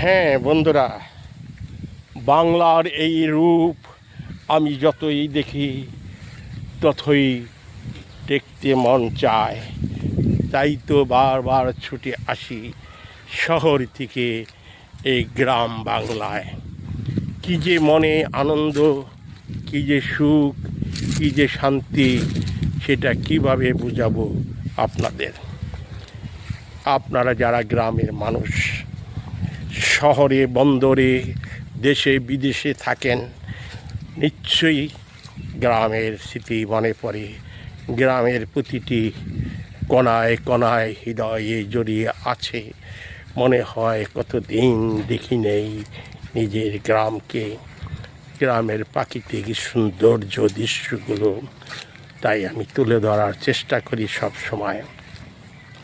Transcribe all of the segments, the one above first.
হ্যাঁ বন্ধুরা, বাংলার এই রূপ আমি যতই দেখি ততই দেখতে মন চায়। তাই তো বারবার ছুটে আসি শহর থেকে এই গ্রাম বাংলায়। কী যে মনে আনন্দ, কী যে সুখ, কী যে শান্তি, সেটা কিভাবে বোঝাবো আপনাদের। আপনারা যারা গ্রামের মানুষ, শহরে বন্দরে দেশে বিদেশে থাকেন, নিশ্চয়ই গ্রামের স্মৃতি মনে পড়ে। গ্রামের প্রতিটি কণায় কণায় হৃদয়ে জড়িয়ে আছে। মনে হয় কতদিন দেখি নেই নিজের গ্রামকে, গ্রামের প্রাকৃতিক সৌন্দর্য দৃশ্যগুলো। তাই আমি তুলে ধরার চেষ্টা করি সব সময়।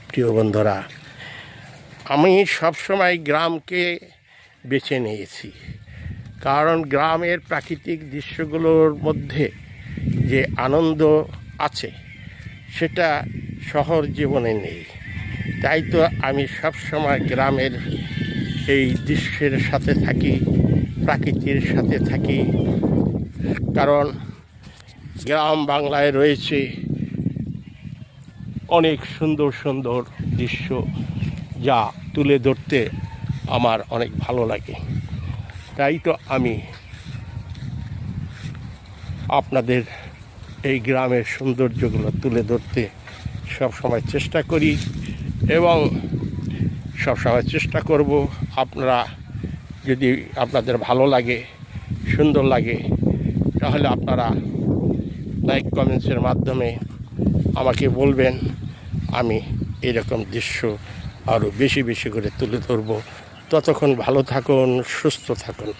প্রিয় বন্ধুরা, আমি সবসময় গ্রামকে বেছে নিয়েছি, কারণ গ্রামের প্রাকৃতিক দৃশ্যগুলোর মধ্যে যে আনন্দ আছে সেটা শহর জীবনে নেই। তাই তো আমি সবসময় গ্রামের এই দৃশ্যের সাথে থাকি, প্রাকৃতির সাথে থাকি। কারণ গ্রাম বাংলায় রয়েছে অনেক সুন্দর সুন্দর দৃশ্য, যা তুলে ধরতে আমার অনেক ভালো লাগে। তাই তো আমি আপনাদের এই গ্রামের সৌন্দর্যগুলো তুলে ধরতে সবসময় চেষ্টা করি এবং সবসময় চেষ্টা করব। আপনারা যদি আপনাদের ভালো লাগে, সুন্দর লাগে, তাহলে আপনারা লাইক কমেন্টসের মাধ্যমে আমাকে বলবেন। আমি এরকম দৃশ্য আরও বেশি বেশি করে তুলে ধরব। ততক্ষণ ভালো থাকুন, সুস্থ থাকুন।